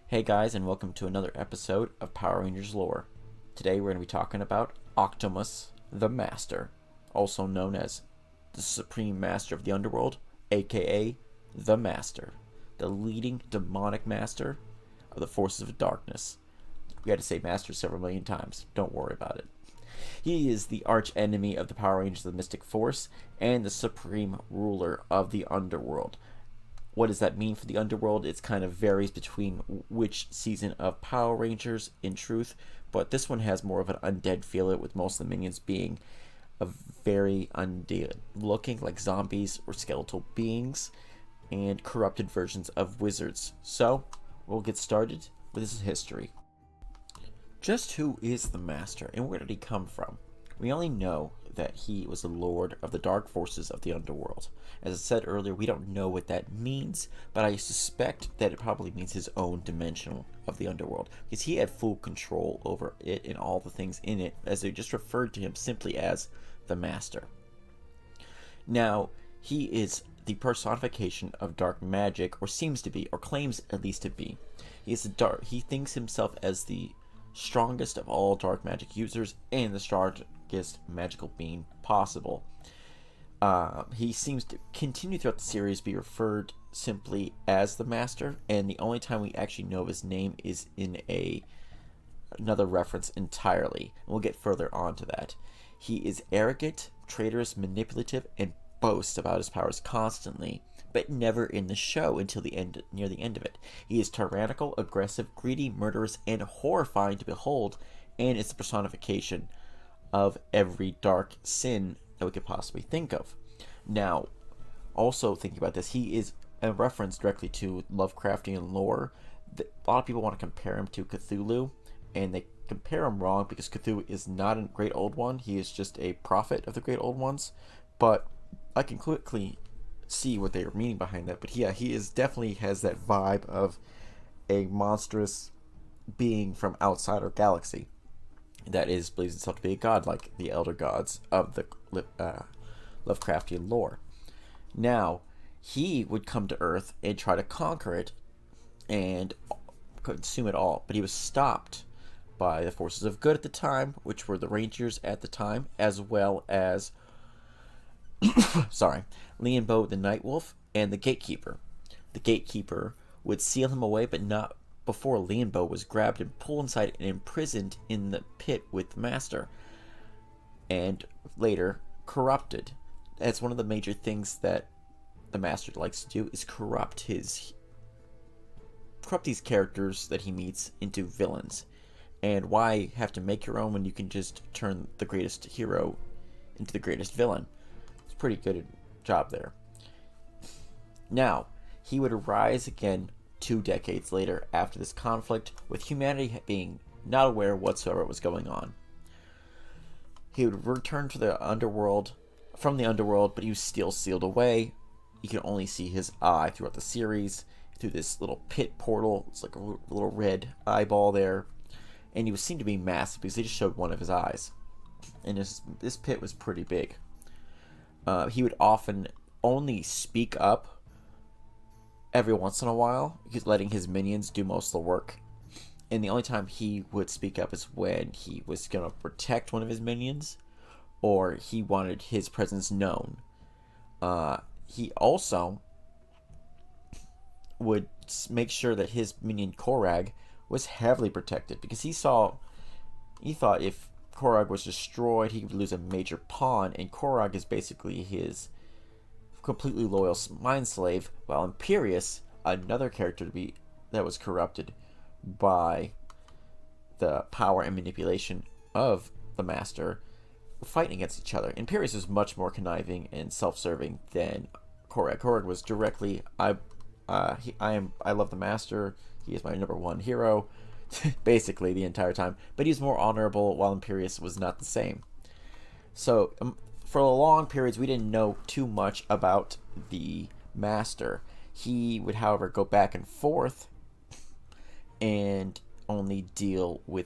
Hey guys, and welcome to another episode of Power Rangers Lore. Today we're going to be talking about Octomus the Master, also known as the Supreme Master of the Underworld, aka the Master, the leading demonic master of the forces of darkness. We had to say master several million times, don't worry about it. He is the arch enemy of the Power Rangers of the Mystic Force and the supreme ruler of the Underworld. What does that mean for the Underworld? It kind of varies between which season of Power Rangers, in truth, but this one has more of an undead feel, with most of the minions being a very undead looking, like zombies or skeletal beings, and corrupted versions of wizards. So, we'll get started with his history. Just who is the Master, and where did he come from? We only know that he was the lord of the dark forces of the Underworld. As I said earlier, we don't know what that means, but I suspect that it probably means his own dimension of the Underworld, because he had full control over it and all the things in it, as they just referred to him simply as the Master. Now, he is the personification of dark magic, or seems to be, or claims at least to be. He thinks himself as the strongest of all dark magic users and the strongest magical being possible. He seems to continue throughout the series be referred simply as the Master, and the only time we actually know his name is in another reference entirely. And we'll get further on to that. He is arrogant, traitorous, manipulative, and boasts about his powers constantly, but never in the show until near the end of it. He is tyrannical, aggressive, greedy, murderous, and horrifying to behold, and is the personification of every dark sin that we could possibly think of. Now, also thinking about this, he is a reference directly to Lovecraftian lore. A lot of people want to compare him to Cthulhu, and they compare him wrong, because Cthulhu is not a great old one. He is just a prophet of the great old ones. But I can quickly see what they are meaning behind that. But yeah, he is definitely has that vibe of a monstrous being from outside our galaxy that believes itself to be a god, like the elder gods of the Lovecraftian lore. Now, he would come to Earth and try to conquer it and consume it all, but he was stopped by the forces of good at the time, which were the Rangers at the time, as well as Lianbo the Nightwolf and the Gatekeeper. The Gatekeeper would seal him away, but not before Lianbo was grabbed and pulled inside and imprisoned in the pit with the Master, and later corrupted. That's one of the major things that the Master likes to do, is corrupt these characters that he meets into villains. And why have to make your own when you can just turn the greatest hero into the greatest villain? It's a pretty good job there. Now, he would arise again 2 decades later after this conflict, with humanity being not aware whatsoever what was going on. He would return to the Underworld, but he was still sealed away. You can only see his eye throughout the series, through this little pit portal. It's like a little red eyeball there. And he was seen to be massive, because they just showed one of his eyes. And this pit was pretty big. He would often only speak up every once in a while, because letting his minions do most of the work. And the only time he would speak up is when he was going to protect one of his minions, or he wanted his presence known. He also would make sure that his minion Korag was heavily protected, because he thought if Korag was destroyed, he would lose a major pawn, and Korag is basically his completely loyal mind slave, while Imperius, another character that was corrupted by the power and manipulation of the Master, were fighting against each other. Imperius was much more conniving and self-serving than Korag. Korag was directly, I love the Master. He is my number one hero, basically the entire time. But he's more honorable, while Imperius was not the same. So, for long periods, we didn't know too much about the Master. He would, however, go back and forth and only deal with,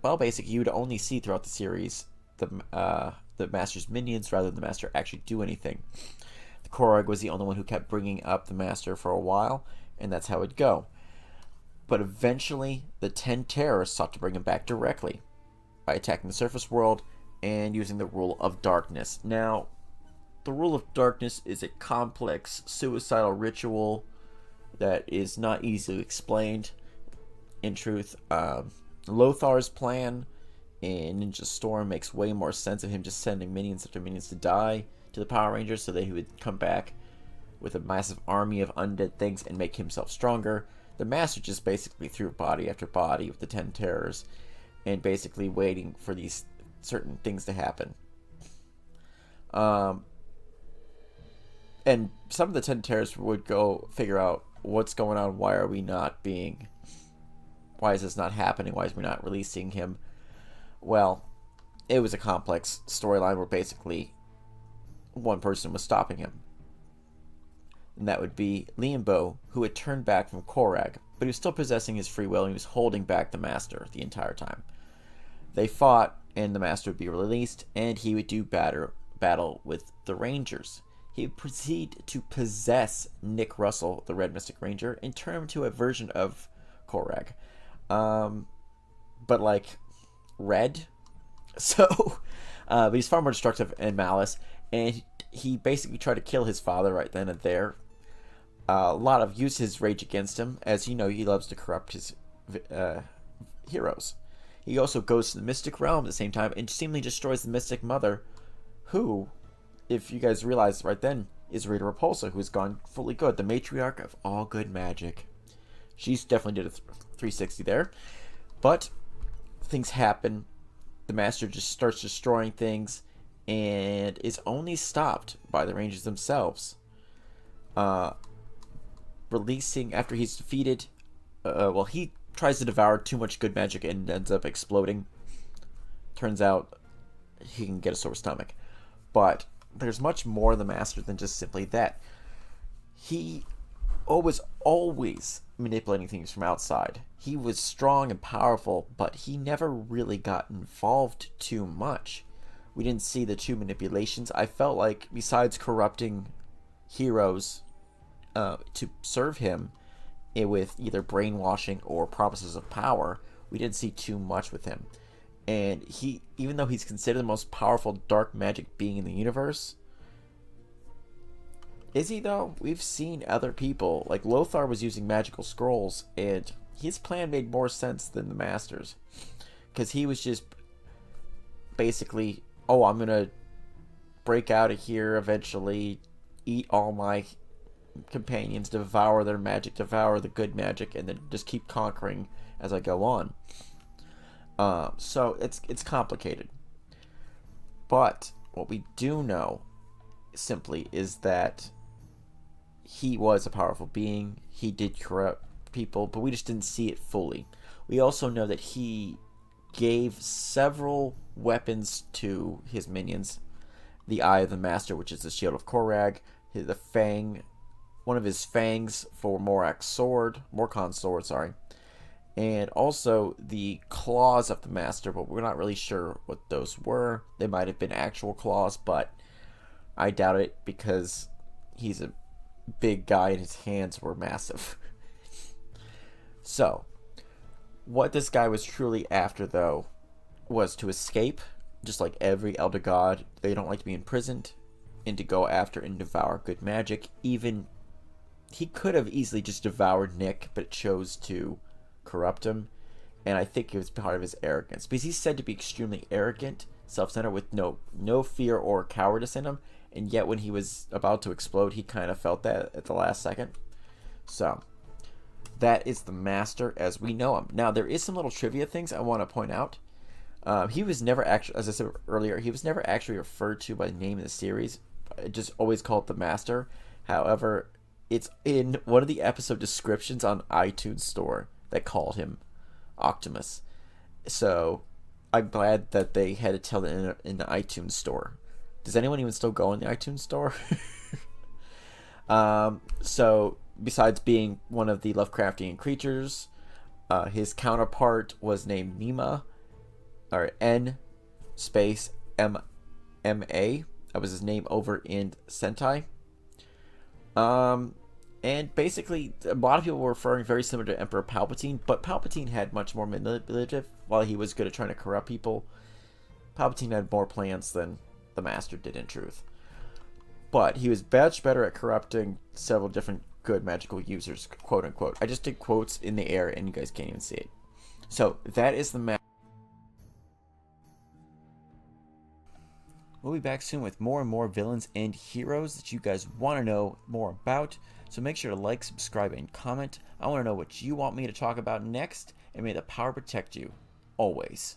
well, basically, you would only see throughout the series the Master's minions, rather than the Master actually do anything. The Korag was the only one who kept bringing up the Master for a while, and that's how it'd go. But eventually, the 10 terrorists sought to bring him back directly by attacking the surface world and using the Rule of Darkness. Now, the Rule of Darkness is a complex suicidal ritual that is not easily explained. In truth, Lothar's plan in Ninja Storm makes way more sense of him just sending minions after minions to die to the Power Rangers so that he would come back with a massive army of undead things and make himself stronger. The Master just basically threw body after body with the 10 terrors and basically waiting for these certain things to happen. And some of the 10 terrors would go figure out what's going on, why is this not happening, why is we not releasing him? Well, it was a complex storyline where basically one person was stopping him. And that would be Liambo, who had turned back from Korag, but he was still possessing his free will and he was holding back the Master the entire time. They fought, and the Master would be released, and he would do battle with the Rangers. He would proceed to possess Nick Russell, the Red Mystic Ranger, and turn him into a version of Korag. But like red. So, but he's far more destructive and malice, and he basically tried to kill his father right then and there. A lot of use his rage against him, as you know, he loves to corrupt his heroes. He also goes to the Mystic Realm at the same time and seemingly destroys the Mystic Mother, who, if you guys realize right then, is Rita Repulsa, who has gone fully good, the matriarch of all good magic. She's definitely did a 360 there. But things happen. The Master just starts destroying things and is only stopped by the Rangers themselves. Releasing after he's defeated. He tries to devour too much good magic and ends up exploding. Turns out he can get a sore stomach. But there's much more in the Master than just simply that. He was always manipulating things from outside. He was strong and powerful, but he never really got involved too much. We didn't see the two manipulations. I felt like besides corrupting heroes to serve him with either brainwashing or promises of power, we didn't see too much with him. And he, even though he's considered the most powerful dark magic being in the universe, is he though? We've seen other people, like Lothar was using magical scrolls, and his plan made more sense than the Master's. Because he was just basically, I'm going to break out of here eventually, eat all my companions, devour their magic, devour the good magic, and then just keep conquering as I go on. So it's complicated. But what we do know simply is that he was a powerful being. He did corrupt people, but we just didn't see it fully. We also know that he gave several weapons to his minions. The Eye of the Master, which is the Shield of Korag, the Fang, one of his fangs for Morkon's sword, and also the claws of the Master, but we're not really sure what those were. They might have been actual claws, but I doubt it because he's a big guy and his hands were massive. So, what this guy was truly after, though, was to escape, just like every Elder God. They don't like to be imprisoned, and to go after and devour good magic. Even, he could have easily just devoured Nick, but chose to corrupt him, and I think it was part of his arrogance, because he's said to be extremely arrogant, self-centered, with no fear or cowardice in him, and yet when he was about to explode, he kind of felt that at the last second. So, that is the Master as we know him. Now, there is some little trivia things I want to point out. He was never actually, as I said earlier, he was never actually referred to by name in the series. Just always called the Master. However, it's in one of the episode descriptions on iTunes Store that called him Octomus. So, I'm glad that they had to tell it in the iTunes Store. Does anyone even still go in the iTunes Store? So, besides being one of the Lovecraftian creatures, his counterpart was named Nima, or N space MMA. That was his name over in Sentai. And basically, a lot of people were referring very similar to Emperor Palpatine, but Palpatine had much more manipulative. While he was good at trying to corrupt people, Palpatine had more plans than the Master did, in truth. But he was much better at corrupting several different good magical users, quote unquote. I just did quotes in the air, and you guys can't even see it. So that is the Master. We'll be back soon with more and more villains and heroes that you guys want to know more about. So make sure to like, subscribe, and comment. I want to know what you want me to talk about next, and may the power protect you, always.